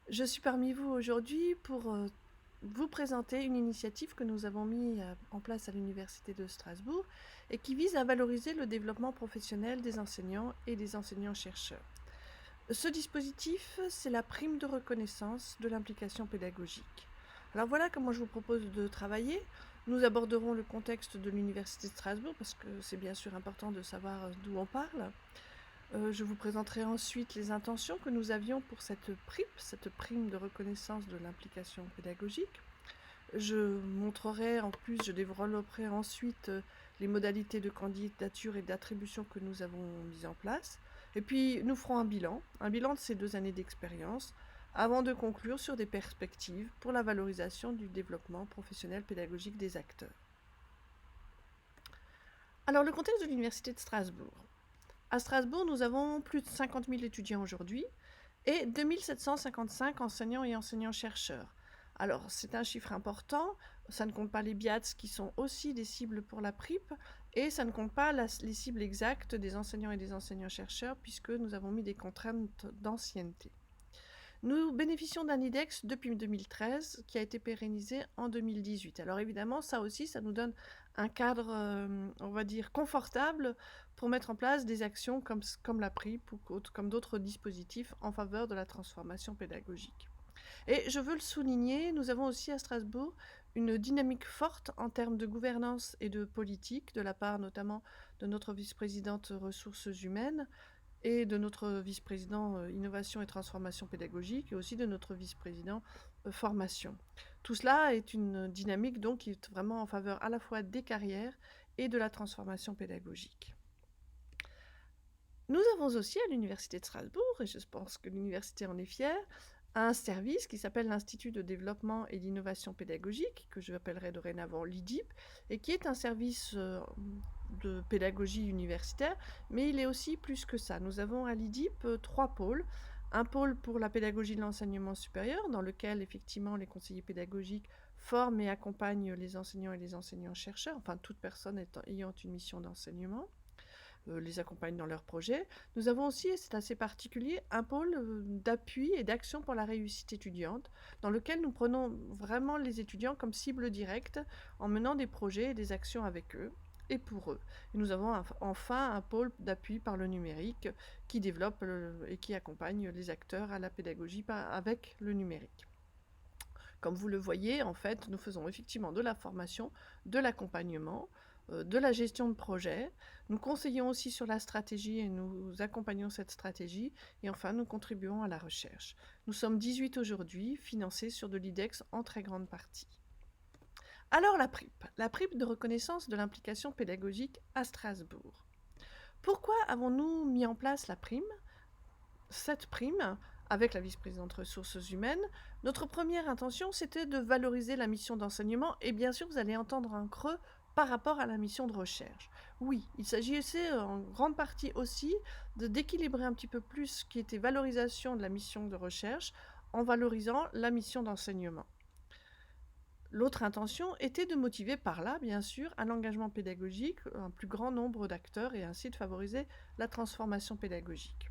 Je suis parmi vous aujourd'hui pour vous présenter une initiative que nous avons mis en place à l'Université de Strasbourg et qui vise à valoriser le développement professionnel des enseignants et des enseignants-chercheurs. Ce dispositif, c'est la prime de reconnaissance de l'implication pédagogique. Alors voilà comment je vous propose de travailler. Nous aborderons le contexte de l'Université de Strasbourg parce que c'est bien sûr important de savoir d'où on parle. Je vous présenterai ensuite les intentions que nous avions pour cette PRIP, cette prime de reconnaissance de l'implication pédagogique. Je développerai ensuite les modalités de candidature et d'attribution que nous avons mises en place. Et puis nous ferons un bilan de ces 2 années d'expérience, avant de conclure sur des perspectives pour la valorisation du développement professionnel pédagogique des acteurs. Alors le contexte de l'Université de Strasbourg. À Strasbourg, nous avons plus de 50 000 étudiants aujourd'hui et 2 755 enseignants et enseignants-chercheurs. Alors, c'est un chiffre important, ça ne compte pas les BIATS qui sont aussi des cibles pour la PRIP, et ça ne compte pas les cibles exactes des enseignants et des enseignants-chercheurs, puisque nous avons mis des contraintes d'ancienneté. Nous bénéficions d'un IDEX depuis 2013 qui a été pérennisé en 2018. Alors évidemment, ça aussi, ça nous donne un cadre, on va dire, confortable pour mettre en place des actions comme la PRIP ou comme d'autres dispositifs en faveur de la transformation pédagogique. Et je veux le souligner, nous avons aussi à Strasbourg une dynamique forte en termes de gouvernance et de politique, de la part notamment de notre vice-présidente ressources humaines, et de notre vice-président innovation et transformation pédagogique, et aussi de notre vice-président formation. Tout cela est une dynamique donc qui est vraiment en faveur à la fois des carrières et de la transformation pédagogique. Nous avons aussi à l'Université de Strasbourg, et je pense que l'université en est fière, un service qui s'appelle l'Institut de développement et d'innovation pédagogique, que je appellerai dorénavant l'IDIP, et qui est un service de pédagogie universitaire, mais il est aussi plus que ça. Nous avons à l'IDIP 3 pôles. Un pôle pour la pédagogie de l'enseignement supérieur, dans lequel effectivement les conseillers pédagogiques forment et accompagnent les enseignants et les enseignants-chercheurs, enfin toute personne ayant une mission d'enseignement, les accompagnent dans leurs projets. Nous avons aussi, et c'est assez particulier, un pôle d'appui et d'action pour la réussite étudiante, dans lequel nous prenons vraiment les étudiants comme cible directe en menant des projets et des actions avec eux et pour eux. Et nous avons enfin un pôle d'appui par le numérique qui développe et qui accompagne les acteurs à la pédagogie avec le numérique. Comme vous le voyez, en fait, nous faisons effectivement de la formation, de l'accompagnement, de la gestion de projet. Nous conseillons aussi sur la stratégie et nous accompagnons cette stratégie. Et enfin, nous contribuons à la recherche. Nous sommes 18 aujourd'hui, financés sur de l'IDEX en très grande partie. Alors la PRIP de reconnaissance de l'implication pédagogique à Strasbourg. Pourquoi avons-nous mis en place cette prime, avec la vice-présidente ressources humaines? Notre première intention, c'était de valoriser la mission d'enseignement, et bien sûr, vous allez entendre un creux par rapport à la mission de recherche. Oui, il s'agissait en grande partie aussi d'équilibrer un petit peu plus ce qui était valorisation de la mission de recherche en valorisant la mission d'enseignement. L'autre intention était de motiver par là, bien sûr, un engagement pédagogique, un plus grand nombre d'acteurs, et ainsi de favoriser la transformation pédagogique.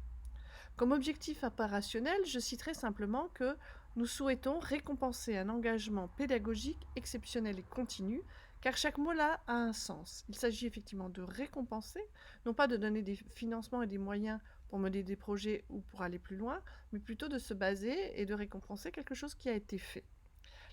Comme objectif opérationnel, je citerai simplement que nous souhaitons récompenser un engagement pédagogique exceptionnel et continu, car chaque mot-là a un sens. Il s'agit effectivement de récompenser, non pas de donner des financements et des moyens pour mener des projets ou pour aller plus loin, mais plutôt de se baser et de récompenser quelque chose qui a été fait.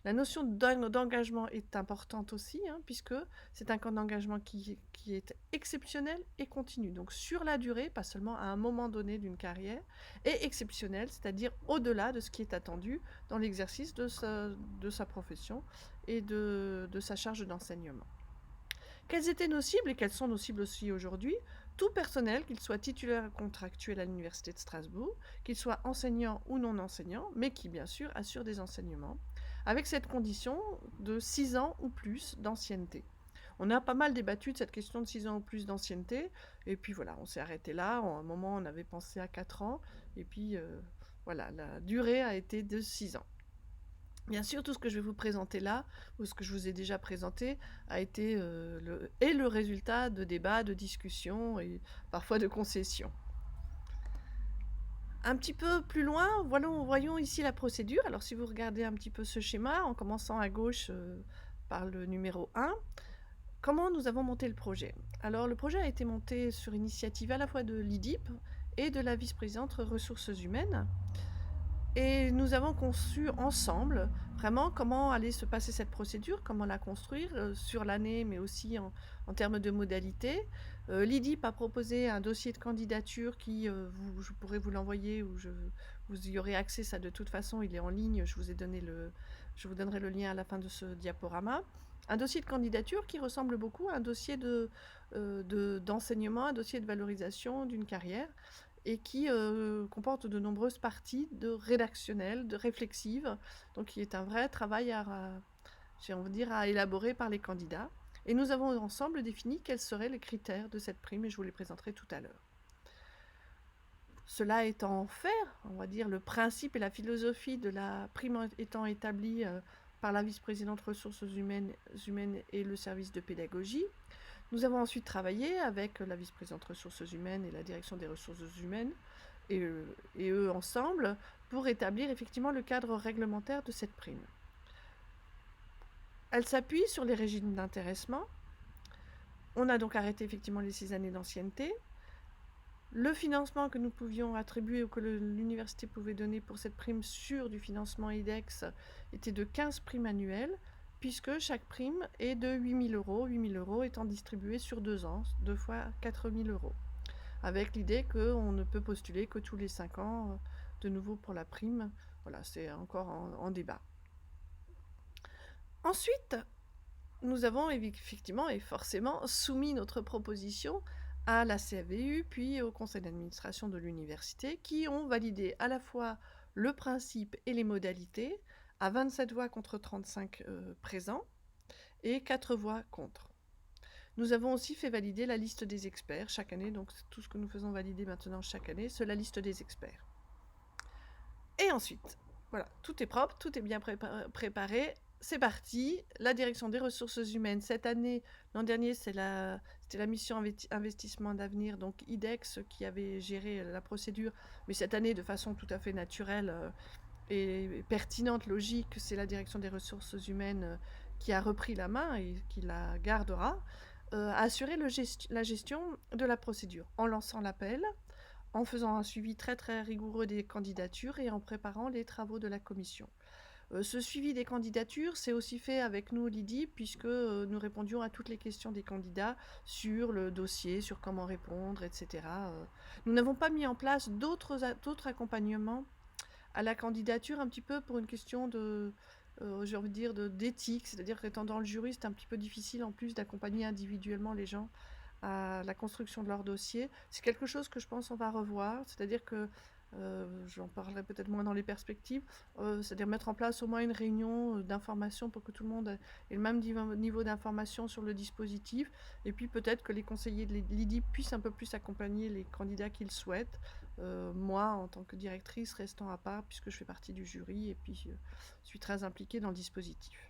La notion d'engagement est importante aussi, puisque c'est un camp d'engagement qui est exceptionnel et continu. Donc sur la durée, pas seulement à un moment donné d'une carrière, et exceptionnel, c'est-à-dire au-delà de ce qui est attendu dans l'exercice de sa profession et de sa charge d'enseignement. Quelles étaient nos cibles et quelles sont nos cibles aussi aujourd'hui? Tout personnel, qu'il soit titulaire contractuel à l'Université de Strasbourg, qu'il soit enseignant ou non enseignant, mais qui bien sûr assure des enseignements, avec cette condition de 6 ans ou plus d'ancienneté. On a pas mal débattu de cette question de 6 ans ou plus d'ancienneté, et puis voilà, on s'est arrêté là. À un moment, on avait pensé à 4 ans, et puis voilà, la durée a été de 6 ans. Bien sûr, tout ce que je vais vous présenter là, ou ce que je vous ai déjà présenté, a été le résultat de débats, de discussions et parfois de concessions. Un petit peu plus loin, voyons ici la procédure. Alors si vous regardez un petit peu ce schéma, en commençant à gauche par le numéro 1, comment nous avons monté le projet? Alors le projet a été monté sur initiative à la fois de l'IDIP et de la vice-présidente ressources humaines. Et nous avons conçu ensemble vraiment comment allait se passer cette procédure, comment la construire sur l'année, mais aussi en termes de modalités. L'IDIP a proposé un dossier de candidature qui, je pourrais vous l'envoyer ou vous y aurez accès, ça de toute façon, il est en ligne, je vous donnerai le lien à la fin de ce diaporama. Un dossier de candidature qui ressemble beaucoup à un dossier d'enseignement, un dossier de valorisation d'une carrière, et qui comporte de nombreuses parties rédactionnelles, de réflexives, donc qui est un vrai travail à élaborer par les candidats. Et nous avons ensemble défini quels seraient les critères de cette prime, et je vous les présenterai tout à l'heure. Cela étant fait, on va dire le principe et la philosophie de la prime étant établie par la vice-présidente ressources humaines et le service de pédagogie, nous avons ensuite travaillé avec la vice-présidente ressources humaines et la direction des ressources humaines, et eux ensemble, pour établir effectivement le cadre réglementaire de cette prime. Elle s'appuie sur les régimes d'intéressement. On a donc arrêté effectivement les 6 années d'ancienneté. Le financement que nous pouvions attribuer ou que l'université pouvait donner pour cette prime sur du financement IDEX était de 15 primes annuelles, puisque chaque prime est de 8 000 €, 8 000 € étant distribués sur 2 ans, 2 fois 4 000 €, avec l'idée qu'on ne peut postuler que tous les 5 ans, de nouveau pour la prime. Voilà, c'est encore en débat. Ensuite, nous avons effectivement et forcément soumis notre proposition à la CAVU, puis au conseil d'administration de l'université, qui ont validé à la fois le principe et les modalités, à 27 voix contre 35 présents, et 4 voix contre. Nous avons aussi fait valider la liste des experts chaque année, donc c'est tout ce que nous faisons valider maintenant chaque année, c'est la liste des experts. Et ensuite, voilà, tout est propre, tout est bien préparé, c'est parti. La direction des ressources humaines, cette année, l'an dernier, c'était la mission investissement d'avenir, donc IDEX, qui avait géré la procédure, mais cette année, de façon tout à fait naturelle et pertinente, logique, c'est la direction des ressources humaines qui a repris la main et qui la gardera, à assurer la gestion de la procédure, en lançant l'appel, en faisant un suivi très très rigoureux des candidatures et en préparant les travaux de la commission. Ce suivi des candidatures, c'est aussi fait avec nous, l'IDIP, puisque nous répondions à toutes les questions des candidats sur le dossier, sur comment répondre, etc. Nous n'avons pas mis en place d'autres accompagnements à la candidature, un petit peu pour une question j'ai envie de dire, d'éthique, c'est-à-dire qu'étant dans le jury, c'est un petit peu difficile en plus d'accompagner individuellement les gens à la construction de leur dossier. C'est quelque chose que je pense on va revoir, c'est-à-dire que j'en parlerai peut-être moins dans les perspectives, c'est-à-dire mettre en place au moins une réunion d'information pour que tout le monde ait le même niveau d'information sur le dispositif, et puis peut-être que les conseillers de l'IDIP puissent un peu plus accompagner les candidats qu'ils souhaitent. Moi, en tant que directrice, restant à part, puisque je fais partie du jury, et puis je suis très impliquée dans le dispositif.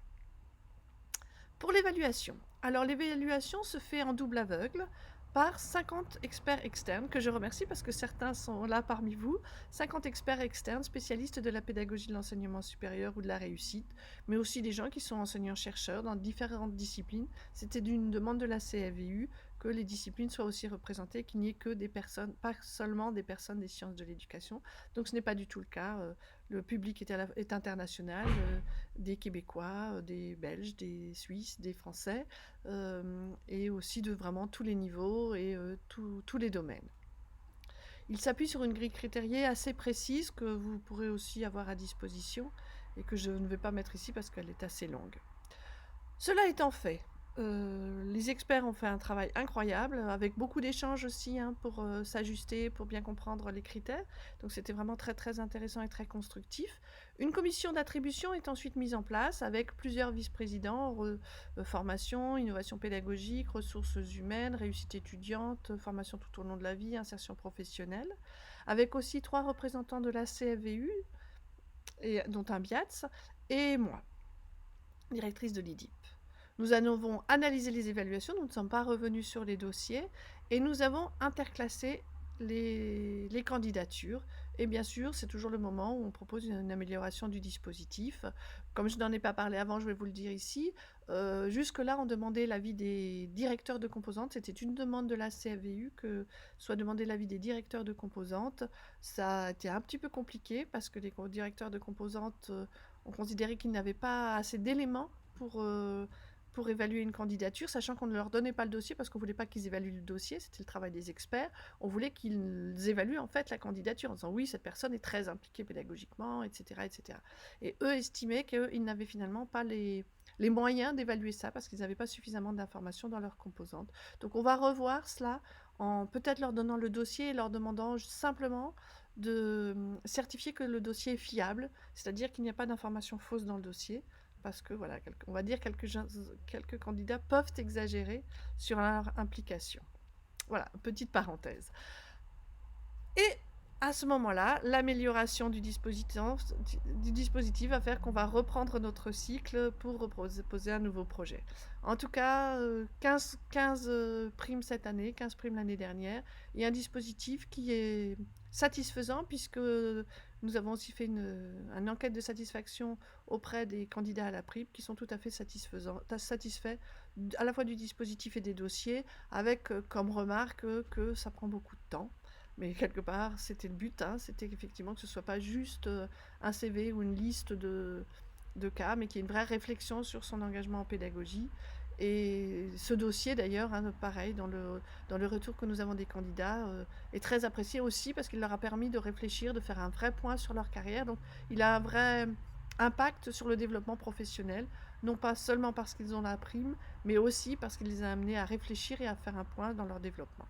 Pour l'évaluation. Alors l'évaluation se fait en double aveugle par 50 experts externes, que je remercie parce que certains sont là parmi vous, 50 experts externes spécialistes de la pédagogie de l'enseignement supérieur ou de la réussite, mais aussi des gens qui sont enseignants-chercheurs dans différentes disciplines. C'était d'une demande de la CAVU que les disciplines soient aussi représentées, qu'il n'y ait que des personnes, pas seulement des personnes des sciences de l'éducation. Donc ce n'est pas du tout le cas. Le public est international, des Québécois, des Belges, des Suisses, des Français, et aussi de vraiment tous les niveaux et tous les domaines. Il s'appuie sur une grille critériée assez précise que vous pourrez aussi avoir à disposition et que je ne vais pas mettre ici parce qu'elle est assez longue. Cela étant fait, les experts ont fait un travail incroyable, avec beaucoup d'échanges aussi pour s'ajuster, pour bien comprendre les critères. Donc c'était vraiment très très intéressant et très constructif. Une commission d'attribution est ensuite mise en place avec plusieurs vice-présidents, formation, innovation pédagogique, ressources humaines, réussite étudiante, formation tout au long de la vie, insertion professionnelle, avec aussi 3 représentants de la CFVU, dont un BIATS, et moi, directrice de l'IDIP. Nous avons analysé les évaluations, nous ne sommes pas revenus sur les dossiers, et nous avons interclassé les candidatures Et bien sûr, c'est toujours le moment où on propose une amélioration du dispositif. Comme je n'en ai pas parlé avant, je vais vous le dire ici. Jusque-là, on demandait l'avis des directeurs de composantes. C'était une demande de la CFVU que soit demandé l'avis des directeurs de composantes. Ça a été un petit peu compliqué parce que les directeurs de composantes ont considéré qu'ils n'avaient pas assez d'éléments pour évaluer une candidature, sachant qu'on ne leur donnait pas le dossier parce qu'on ne voulait pas qu'ils évaluent le dossier, c'était le travail des experts. On voulait qu'ils évaluent en fait la candidature en disant oui, cette personne est très impliquée pédagogiquement, etc. etc. Et eux estimaient qu'ils n'avaient finalement pas les moyens d'évaluer ça parce qu'ils n'avaient pas suffisamment d'informations dans leurs composantes. Donc on va revoir cela en peut-être leur donnant le dossier et leur demandant simplement de certifier que le dossier est fiable, c'est-à-dire qu'il n'y a pas d'informations fausses dans le dossier, parce que voilà, on va dire quelques candidats peuvent exagérer sur leur implication. Voilà, petite parenthèse. Et à ce moment-là, l'amélioration du dispositif va faire qu'on va reprendre notre cycle pour poser un nouveau projet. En tout cas, 15 primes cette année, 15 primes l'année dernière, et un dispositif qui est satisfaisant puisque nous avons aussi fait une enquête de satisfaction auprès des candidats à la prime qui sont tout à fait satisfaits à la fois du dispositif et des dossiers, avec comme remarque que ça prend beaucoup de temps. Mais quelque part, c'était le but, hein, c'était effectivement que ce ne soit pas juste un CV ou une liste de cas, mais qu'il y ait une vraie réflexion sur son engagement en pédagogie. Et ce dossier, d'ailleurs, hein, pareil, dans le retour que nous avons des candidats, est très apprécié aussi parce qu'il leur a permis de réfléchir, de faire un vrai point sur leur carrière. Donc, il a un vrai impact sur le développement professionnel, non pas seulement parce qu'ils ont la prime, mais aussi parce qu'il les a amenés à réfléchir et à faire un point dans leur développement.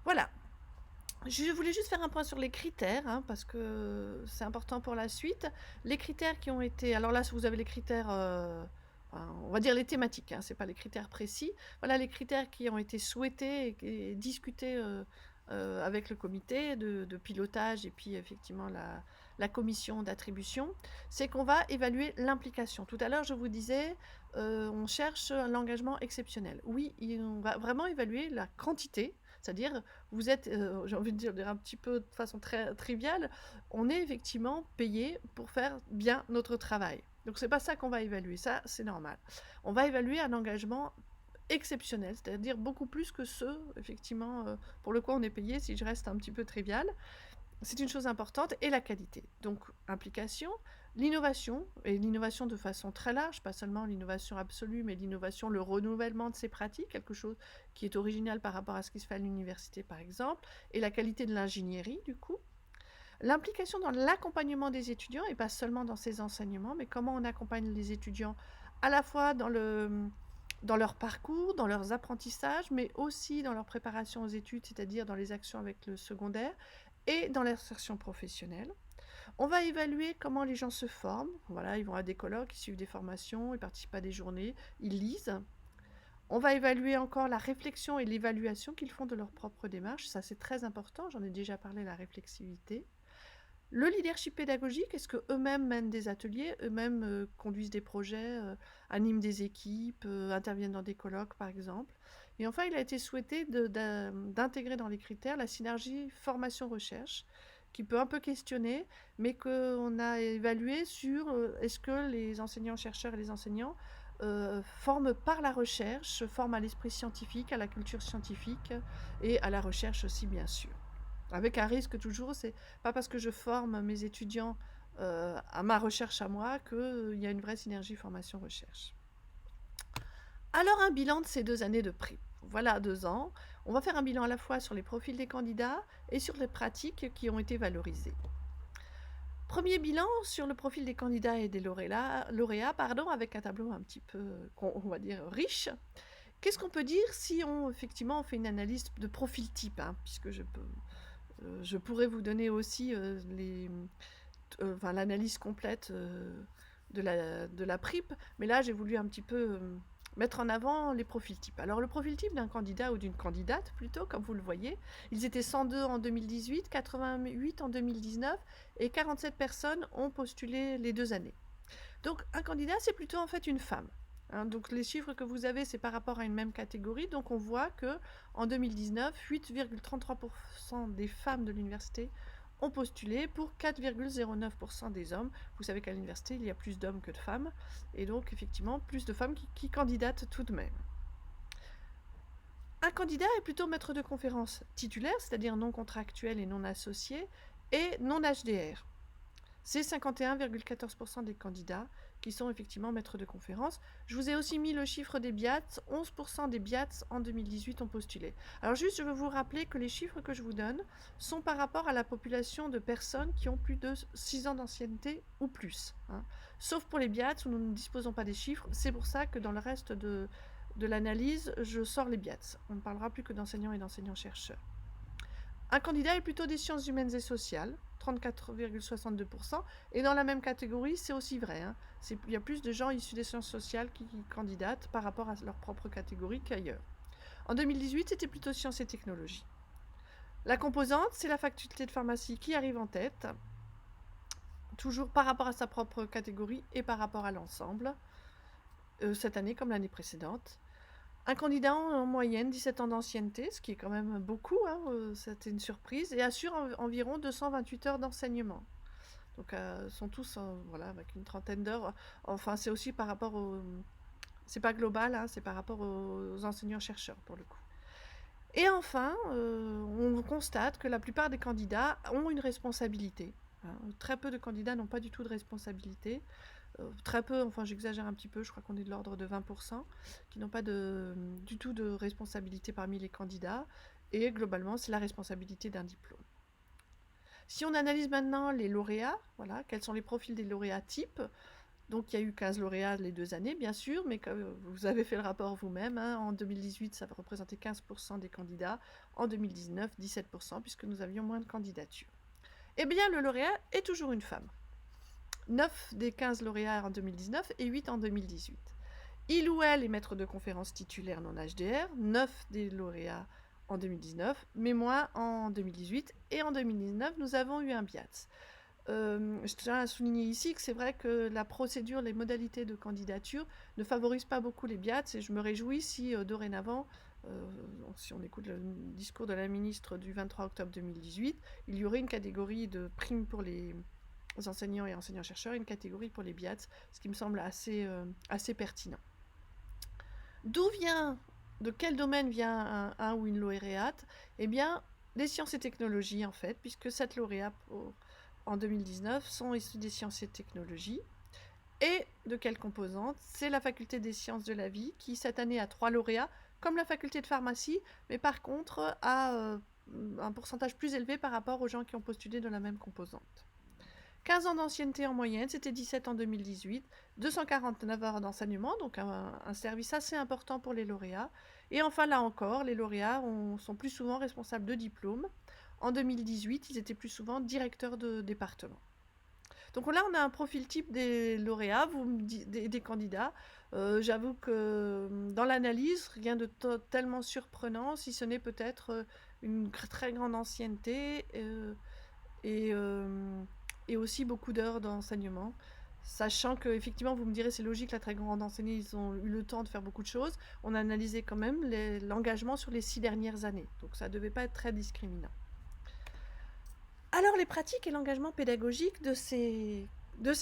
Voilà. Je voulais juste faire un point sur les critères, hein, parce que c'est important pour la suite. Les critères qui ont été... Alors là, vous avez les critères, on va dire les thématiques, hein, ce n'est pas les critères précis. Voilà les critères qui ont été souhaités et discutés avec le comité de pilotage et puis effectivement la commission d'attribution. C'est qu'on va évaluer l'implication. Tout à l'heure, je vous disais, on cherche l'engagement exceptionnel. Oui, on va vraiment évaluer la quantité. C'est-à-dire, vous êtes, j'ai envie de dire un petit peu de façon très triviale, on est effectivement payé pour faire bien notre travail. Donc c'est pas ça qu'on va évaluer, ça c'est normal. On va évaluer un engagement exceptionnel, c'est-à-dire beaucoup plus que ceux, effectivement, pour le quoi on est payé, si je reste un petit peu trivial. C'est une chose importante, et la qualité. Donc, implication, l'innovation, et l'innovation de façon très large, pas seulement l'innovation absolue, mais l'innovation, le renouvellement de ses pratiques, quelque chose qui est original par rapport à ce qui se fait à l'université, par exemple, et la qualité de l'ingénierie, du coup. L'implication dans l'accompagnement des étudiants, et pas seulement dans ses enseignements, mais comment on accompagne les étudiants à la fois dans leur parcours, dans leurs apprentissages, mais aussi dans leur préparation aux études, c'est-à-dire dans les actions avec le secondaire, et dans l'insertion professionnelle. On va évaluer comment les gens se forment. Voilà, ils vont à des colloques, ils suivent des formations, ils participent à des journées, ils lisent. On va évaluer encore la réflexion et l'évaluation qu'ils font de leur propre démarche. Ça, c'est très important. J'en ai déjà parlé, la réflexivité. Le leadership pédagogique, est-ce qu'eux-mêmes mènent des ateliers, eux-mêmes conduisent des projets, animent des équipes, interviennent dans des colloques, par exemple. Et enfin, il a été souhaité d'intégrer dans les critères la synergie formation-recherche, qui peut un peu questionner, mais qu'on a évalué sur est-ce que les enseignants-chercheurs et les enseignants forment par la recherche, forment à l'esprit scientifique, à la culture scientifique et à la recherche aussi, bien sûr. Avec un risque toujours, c'est pas parce que je forme mes étudiants à ma recherche à moi qu'il y a une vraie synergie formation-recherche. Alors un bilan de ces 2 années de prix. Voilà 2 ans. On va faire un bilan à la fois sur les profils des candidats et sur les pratiques qui ont été valorisées. Premier bilan sur le profil des candidats et des lauréats, avec un tableau un petit peu, on va dire, riche. Qu'est-ce qu'on peut dire si effectivement on fait une analyse de profil type, hein, puisque je pourrais vous donner aussi l'analyse complète de la PRIP, mais là j'ai voulu un petit peu mettre en avant les profils types. Alors le profil type d'un candidat ou d'une candidate plutôt, comme vous le voyez, ils étaient 102 en 2018, 88 en 2019 et 47 personnes ont postulé les 2 années. Donc un candidat, c'est plutôt en fait une femme. Hein, donc les chiffres que vous avez, c'est par rapport à une même catégorie. Donc on voit que en 2019, 8,33% des femmes de l'université ont postulé pour 4,09% des hommes. Vous savez qu'à l'université, il y a plus d'hommes que de femmes, et donc effectivement, plus de femmes qui candidatent tout de même. Un candidat est plutôt maître de conférence titulaire, c'est-à-dire non contractuel et non associé, et non HDR. C'est 51,14% des candidats qui sont effectivement maîtres de conférence. Je vous ai aussi mis le chiffre des BIATS. 11% des BIATS en 2018 ont postulé. Alors juste, je veux vous rappeler que les chiffres que je vous donne sont par rapport à la population de personnes qui ont plus de 6 ans d'ancienneté ou plus. Sauf pour les BIATS où nous ne disposons pas des chiffres. C'est pour ça que dans le reste de l'analyse, je sors les BIATS. On ne parlera plus que d'enseignants et d'enseignants-chercheurs. Un candidat est plutôt des sciences humaines et sociales, 34,62%. Et dans la même catégorie, c'est aussi vrai. Il y a plus de gens issus des sciences sociales qui candidatent par rapport à leur propre catégorie qu'ailleurs. En 2018, c'était plutôt sciences et technologies. La composante, c'est la faculté de pharmacie qui arrive en tête, toujours par rapport à sa propre catégorie et par rapport à l'ensemble, cette année comme l'année précédente. Un candidat en moyenne 17 ans d'ancienneté, ce qui est quand même beaucoup, c'était une surprise, et assure environ 228 heures d'enseignement. Donc sont tous avec une trentaine d'heures. Enfin, c'est aussi par rapport au... C'est pas global, c'est par rapport aux enseignants-chercheurs pour le coup. Et enfin, on constate que la plupart des candidats ont une responsabilité. Très peu de candidats n'ont pas du tout de responsabilité. Très peu, enfin j'exagère un petit peu, je crois qu'on est de l'ordre de 20%, qui n'ont pas du tout de responsabilité parmi les candidats, et globalement c'est la responsabilité d'un diplôme. Si on analyse maintenant les lauréats, quels sont les profils des lauréats types, donc il y a eu 15 lauréats les 2 années bien sûr, mais comme vous avez fait le rapport vous-même, en 2018 ça va représenter 15% des candidats, en 2019 17% puisque nous avions moins de candidatures. Eh bien le lauréat est toujours une femme. 9 des 15 lauréats en 2019 et 8 en 2018. Il ou elle est maître de conférence titulaire non HDR, 9 des lauréats en 2019, mais moins en 2018. Et en 2019, nous avons eu un BIATS. Je tiens à souligner ici que c'est vrai que la procédure, les modalités de candidature ne favorisent pas beaucoup les BIATS, et je me réjouis si dorénavant, si on écoute le discours de la ministre du 23 octobre 2018, il y aurait une catégorie de primes pour les enseignants et enseignants-chercheurs, une catégorie pour les BIATS, ce qui me semble assez pertinent. De quel domaine vient un ou une lauréate? Eh bien, des sciences et technologies en fait, puisque 7 lauréats en 2019 sont issus des sciences et technologies. Et de quelle composante? C'est la faculté des sciences de la vie qui cette année a 3 lauréats, comme la faculté de pharmacie, mais par contre a un pourcentage plus élevé par rapport aux gens qui ont postulé de la même composante. 15 ans d'ancienneté en moyenne, c'était 17 en 2018, 249 heures d'enseignement, donc un service assez important pour les lauréats. Et enfin, là encore, les lauréats sont plus souvent responsables de diplômes. En 2018, ils étaient plus souvent directeurs de département. Donc là, on a un profil type des lauréats, des candidats. J'avoue que dans l'analyse, rien de tellement surprenant, si ce n'est peut-être une très grande ancienneté et aussi beaucoup d'heures d'enseignement, sachant que effectivement vous me direz c'est logique, la très grande enseignée, ils ont eu le temps de faire beaucoup de choses. On a analysé quand même l'engagement sur les 6 dernières années, donc ça ne devait pas être très discriminant. Alors les pratiques et l'engagement pédagogique de ces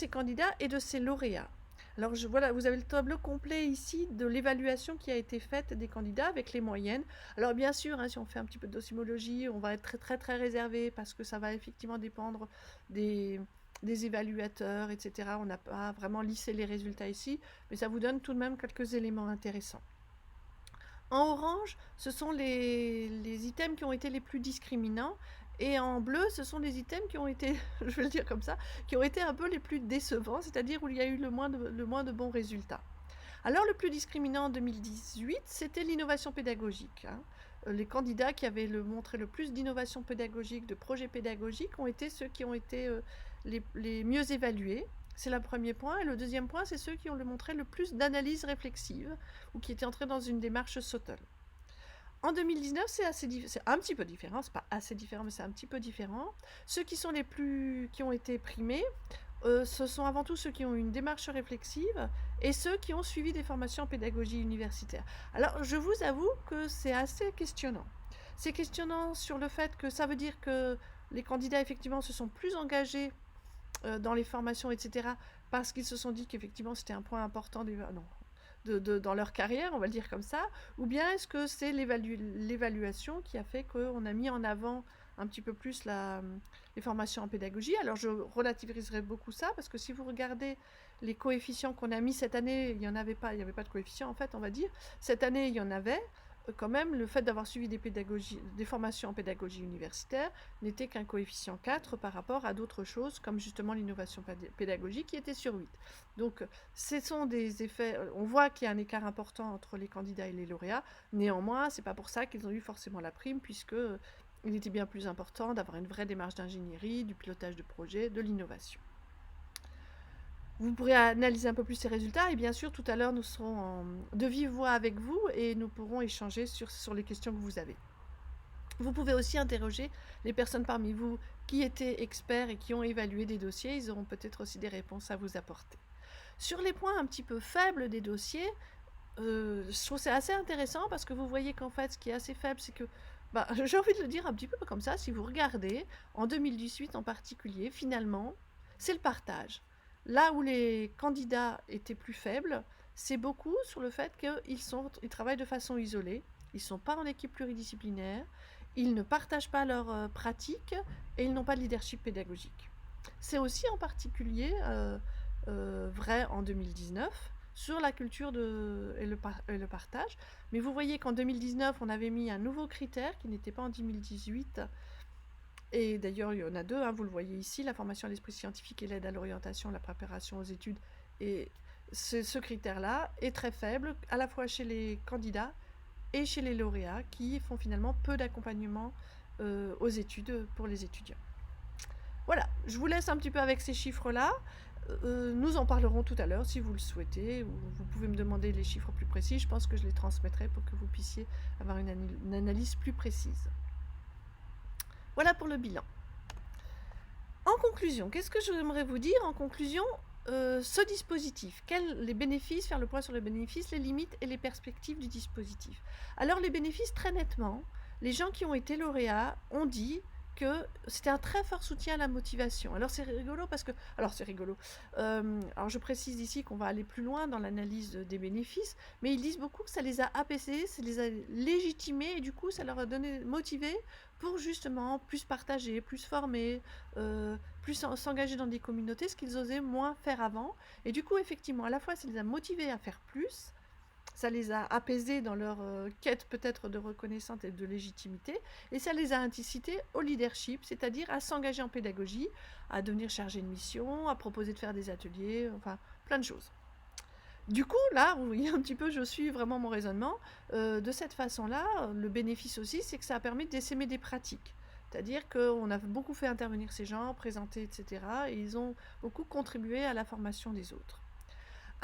candidats et de ces lauréats. Alors voilà, vous avez le tableau complet ici de l'évaluation qui a été faite des candidats avec les moyennes. Alors bien sûr, si on fait un petit peu de docimologie, on va être très très très réservé parce que ça va effectivement dépendre des évaluateurs, etc. On n'a pas vraiment lissé les résultats ici, mais ça vous donne tout de même quelques éléments intéressants. En orange, ce sont les items qui ont été les plus discriminants. Et en bleu, ce sont les items qui ont été, je vais le dire comme ça, qui ont été un peu les plus décevants, c'est-à-dire où il y a eu le moins de bons résultats. Alors le plus discriminant en 2018, c'était l'innovation pédagogique. Les candidats qui avaient montré le plus d'innovation pédagogique, de projets pédagogiques, ont été ceux qui ont été les mieux évalués. C'est le premier point. Et le deuxième point, c'est ceux qui ont montré le plus d'analyse réflexive ou qui étaient entrés dans une démarche SOTL. En 2019, c'est un petit peu différent, c'est pas assez différent, mais c'est un petit peu différent. Ceux qui ont été primés, ce sont avant tout ceux qui ont eu une démarche réflexive et ceux qui ont suivi des formations en pédagogie universitaire. Alors, je vous avoue que c'est assez questionnant. C'est questionnant sur le fait que ça veut dire que les candidats, effectivement, se sont plus engagés dans les formations, etc., parce qu'ils se sont dit qu'effectivement, c'était un point important dans leur carrière, on va le dire comme ça, ou bien est-ce que c'est l'évaluation qui a fait qu'on a mis en avant un petit peu plus les formations en pédagogie? Alors, je relativiserai beaucoup ça, parce que si vous regardez les coefficients qu'on a mis cette année, il n'y avait pas de coefficient, en fait, on va dire. Cette année, il y en avait. Quand même, le fait d'avoir suivi des formations en pédagogie universitaire n'était qu'un coefficient 4 par rapport à d'autres choses, comme justement l'innovation pédagogique qui était sur 8. Donc, ce sont des effets, on voit qu'il y a un écart important entre les candidats et les lauréats. Néanmoins, c'est pas pour ça qu'ils ont eu forcément la prime, puisque il était bien plus important d'avoir une vraie démarche d'ingénierie, du pilotage de projet, de l'innovation. Vous pourrez analyser un peu plus ces résultats, et bien sûr, tout à l'heure, nous serons de vive voix avec vous et nous pourrons échanger sur les questions que vous avez. Vous pouvez aussi interroger les personnes parmi vous qui étaient experts et qui ont évalué des dossiers. Ils auront peut-être aussi des réponses à vous apporter. Sur les points un petit peu faibles des dossiers, je trouve c'est assez intéressant, parce que vous voyez qu'en fait, ce qui est assez faible, c'est que, j'ai envie de le dire un petit peu comme ça, si vous regardez, en 2018 en particulier, finalement, c'est le partage. Là où les candidats étaient plus faibles, c'est beaucoup sur le fait qu'ils travaillent de façon isolée, ils ne sont pas en équipe pluridisciplinaire, ils ne partagent pas leurs pratiques et ils n'ont pas de leadership pédagogique. C'est aussi en particulier vrai en 2019 sur la culture et le partage. Mais vous voyez qu'en 2019, on avait mis un nouveau critère qui n'était pas en 2018. Et d'ailleurs, il y en a deux, vous le voyez ici, la formation à l'esprit scientifique et l'aide à l'orientation, la préparation aux études. Et ce critère-là est très faible, à la fois chez les candidats et chez les lauréats, qui font finalement peu d'accompagnement aux études pour les étudiants. Voilà, je vous laisse un petit peu avec ces chiffres-là. Nous en parlerons tout à l'heure si vous le souhaitez, ou vous pouvez me demander les chiffres plus précis. Je pense que je les transmettrai pour que vous puissiez avoir une analyse plus précise. Voilà pour le bilan. En conclusion, qu'est-ce que j'aimerais vous dire en conclusion? Ce dispositif, les bénéfices, faire le point sur les bénéfices, les limites et les perspectives du dispositif. Alors les bénéfices, très nettement, les gens qui ont été lauréats ont dit que c'était un très fort soutien à la motivation. Alors c'est rigolo parce que... Alors c'est rigolo. Alors je précise ici qu'on va aller plus loin dans l'analyse des bénéfices, mais ils disent beaucoup que ça les a apaisés, ça les a légitimés, et du coup ça leur a motivé pour justement plus partager, plus former, plus s'engager dans des communautés, ce qu'ils osaient moins faire avant. Et du coup, effectivement, à la fois, ça les a motivés à faire plus, ça les a apaisés dans leur quête peut-être de reconnaissance et de légitimité, et ça les a incités au leadership, c'est-à-dire à s'engager en pédagogie, à devenir chargé de mission, à proposer de faire des ateliers, enfin, plein de choses. Du coup, là, vous voyez un petit peu, je suis vraiment mon raisonnement. De cette façon-là, le bénéfice aussi, c'est que ça a permis d'essaimer des pratiques. C'est-à-dire qu'on a beaucoup fait intervenir ces gens, présenter, etc. Et ils ont beaucoup contribué à la formation des autres.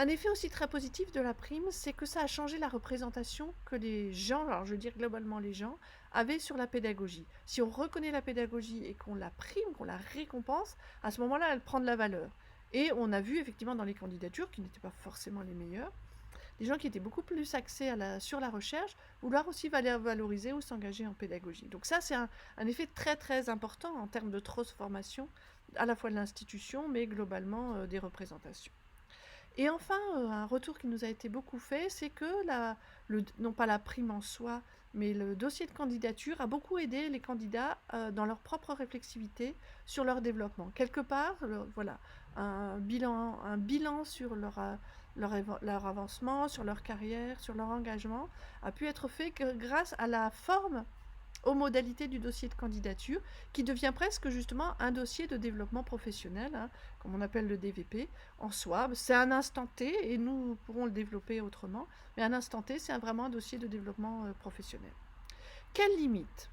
Un effet aussi très positif de la prime, c'est que ça a changé la représentation que les gens, alors je veux dire globalement les gens, avaient sur la pédagogie. Si on reconnaît la pédagogie et qu'on la prime, qu'on la récompense, à ce moment-là, elle prend de la valeur. Et on a vu effectivement dans les candidatures, qui n'étaient pas forcément les meilleures, des gens qui étaient beaucoup plus axés sur la recherche, vouloir aussi valoriser ou s'engager en pédagogie. Donc ça, c'est un effet très très important en termes de transformation, à la fois de l'institution, mais globalement des représentations. Et enfin, un retour qui nous a été beaucoup fait, c'est que non pas la prime en soi, mais le dossier de candidature a beaucoup aidé les candidats dans leur propre réflexivité sur leur développement. Quelque part, voilà, un bilan sur leur avancement, sur leur carrière, sur leur engagement, a pu être fait grâce à la forme, aux modalités du dossier de candidature, qui devient presque justement un dossier de développement professionnel, comme on appelle le DVP, en soi. C'est un instant T, et nous pourrons le développer autrement, mais un instant T, c'est vraiment un dossier de développement professionnel. Quelles limites?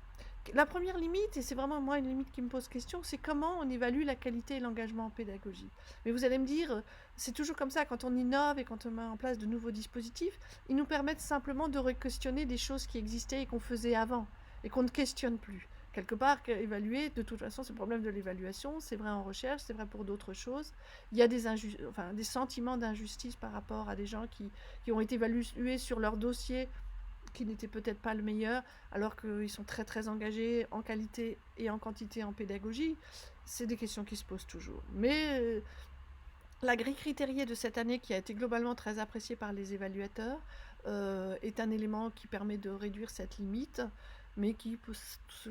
La première limite, et c'est vraiment moi une limite qui me pose question, c'est comment on évalue la qualité et l'engagement en pédagogie. Mais vous allez me dire, c'est toujours comme ça, quand on innove et quand on met en place de nouveaux dispositifs, ils nous permettent simplement de questionner des choses qui existaient et qu'on faisait avant, et qu'on ne questionne plus. Quelque part, évaluer, de toute façon, c'est le problème de l'évaluation, c'est vrai en recherche, c'est vrai pour d'autres choses. Il y a des sentiments d'injustice par rapport à des gens qui ont été évalués sur leur dossier qui n'était peut-être pas le meilleur, alors qu'ils sont très très engagés en qualité et en quantité en pédagogie. C'est des questions qui se posent toujours. Mais la grille critériée de cette année, qui a été globalement très appréciée par les évaluateurs, est un élément qui permet de réduire cette limite, mais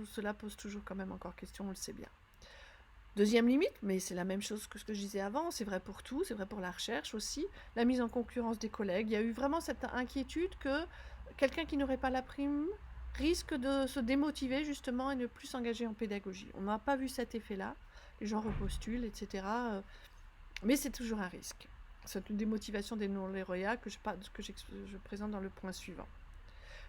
cela pose toujours quand même encore question, on le sait bien. Deuxième limite, mais c'est la même chose que ce que je disais avant, c'est vrai pour tout, c'est vrai pour la recherche aussi, la mise en concurrence des collègues. Il y a eu vraiment cette inquiétude que quelqu'un qui n'aurait pas la prime risque de se démotiver justement et ne plus s'engager en pédagogie. On n'a pas vu cet effet-là, les gens repostulent, etc. Mais c'est toujours un risque. C'est une démotivation des non-lauréats que je présente dans le point suivant.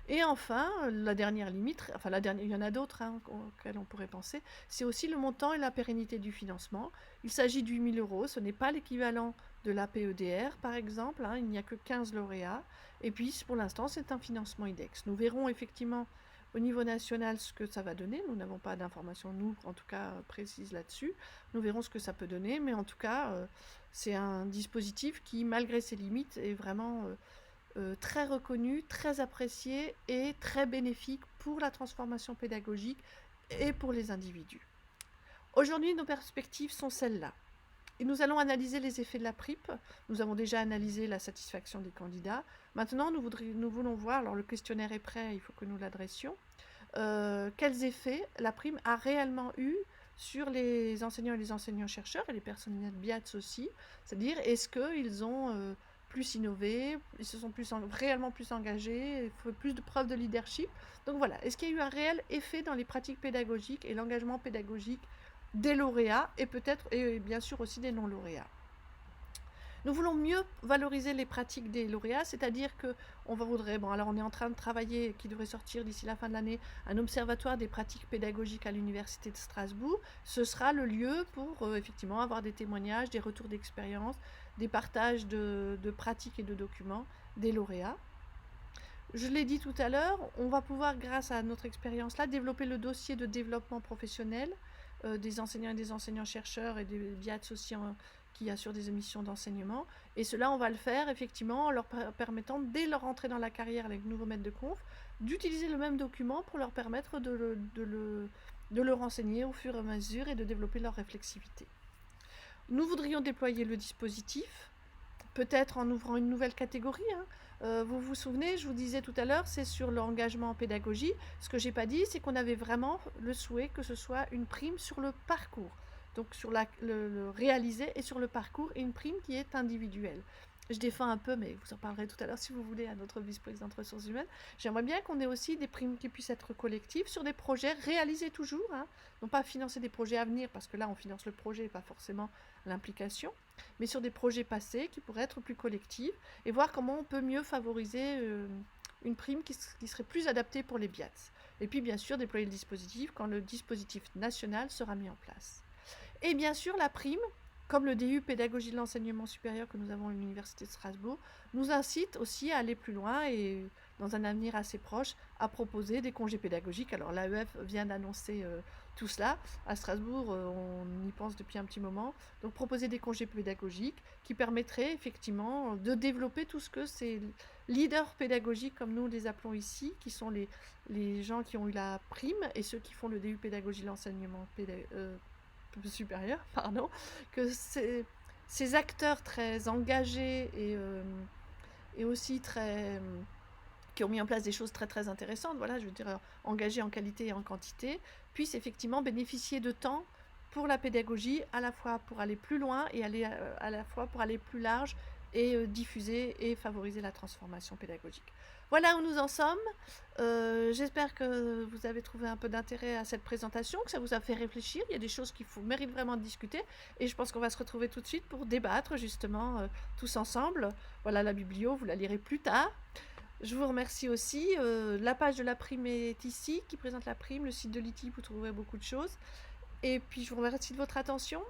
Et enfin, la dernière limite, il y en a d'autres auxquelles on pourrait penser, c'est aussi le montant et la pérennité du financement. Il s'agit de 8 000 €, ce n'est pas l'équivalent de l'APEDR par exemple, il n'y a que 15 lauréats, et puis pour l'instant c'est un financement IDEX. Nous verrons effectivement au niveau national ce que ça va donner, nous n'avons pas d'informations, nous en tout cas précises là-dessus, nous verrons ce que ça peut donner, mais en tout cas c'est un dispositif qui malgré ses limites est vraiment très reconnu, très apprécié et très bénéfique pour la transformation pédagogique et pour les individus. Aujourd'hui, nos perspectives sont celles-là. Et nous allons analyser les effets de la PRIP. Nous avons déjà analysé la satisfaction des candidats. Maintenant, nous voulons voir, alors le questionnaire est prêt, il faut que nous l'adressions, quels effets la prime a réellement eu sur les enseignants et les enseignants-chercheurs et les personnels BIATS aussi. C'est-à-dire, est-ce qu'ils ont plus innové, ils se sont réellement plus engagés, fait plus de preuves de leadership. Donc voilà, est-ce qu'il y a eu un réel effet dans les pratiques pédagogiques et l'engagement pédagogique des lauréats et peut-être, et bien sûr aussi des non-lauréats. Nous voulons mieux valoriser les pratiques des lauréats, c'est-à-dire qu'on voudrait, alors on est en train de travailler, qui devrait sortir d'ici la fin de l'année, un observatoire des pratiques pédagogiques à l'Université de Strasbourg. Ce sera le lieu pour effectivement avoir des témoignages, des retours d'expérience, des partages de pratiques et de documents des lauréats. Je l'ai dit tout à l'heure, on va pouvoir, grâce à notre expérience-là, développer le dossier de développement professionnel des enseignants et des enseignants-chercheurs et des BIATS aussi qui assurent des missions d'enseignement. Et cela, on va le faire effectivement en leur permettant, dès leur entrée dans la carrière avec le nouveau maître de conf, d'utiliser le même document pour leur permettre de le renseigner au fur et à mesure et de développer leur réflexivité. Nous voudrions déployer le dispositif, peut-être en ouvrant une nouvelle catégorie. Vous vous souvenez, je vous disais tout à l'heure, c'est sur l'engagement en pédagogie. Ce que j'ai pas dit, c'est qu'on avait vraiment le souhait que ce soit une prime sur le parcours. Donc sur le réalisé et sur le parcours, et une prime qui est individuelle. Je défends un peu, mais vous en parlerez tout à l'heure si vous voulez à notre vice-présidente ressources humaines. J'aimerais bien qu'on ait aussi des primes qui puissent être collectives sur des projets réalisés toujours, non pas financer des projets à venir, parce que là on finance le projet et pas forcément l'implication, mais sur des projets passés qui pourraient être plus collectifs et voir comment on peut mieux favoriser une prime qui serait plus adaptée pour les BIATS. Et puis bien sûr déployer le dispositif quand le dispositif national sera mis en place. Et bien sûr la prime, comme le DU Pédagogie de l'enseignement supérieur que nous avons à l'Université de Strasbourg, nous incite aussi à aller plus loin et dans un avenir assez proche à proposer des congés pédagogiques. Alors l'AEF vient d'annoncer tout cela. À Strasbourg, on y pense depuis un petit moment. Donc proposer des congés pédagogiques qui permettraient effectivement de développer tout ce que ces leaders pédagogiques, comme nous les appelons ici, qui sont les gens qui ont eu la prime et ceux qui font le DU Pédagogie de l'enseignement supérieur, que ces acteurs très engagés et aussi qui ont mis en place des choses très très intéressantes, voilà, je veux dire engagés en qualité et en quantité, puissent effectivement bénéficier de temps pour la pédagogie, à la fois pour aller plus loin et à la fois pour aller plus large et diffuser et favoriser la transformation pédagogique. Voilà où nous en sommes. J'espère que vous avez trouvé un peu d'intérêt à cette présentation, que ça vous a fait réfléchir. Il y a des choses qui méritent vraiment de discuter et je pense qu'on va se retrouver tout de suite pour débattre justement tous ensemble. Voilà la biblio, vous la lirez plus tard. Je vous remercie aussi. La page de la prime est ici, qui présente la prime. Le site de l'ITI, vous trouverez beaucoup de choses. Et puis je vous remercie de votre attention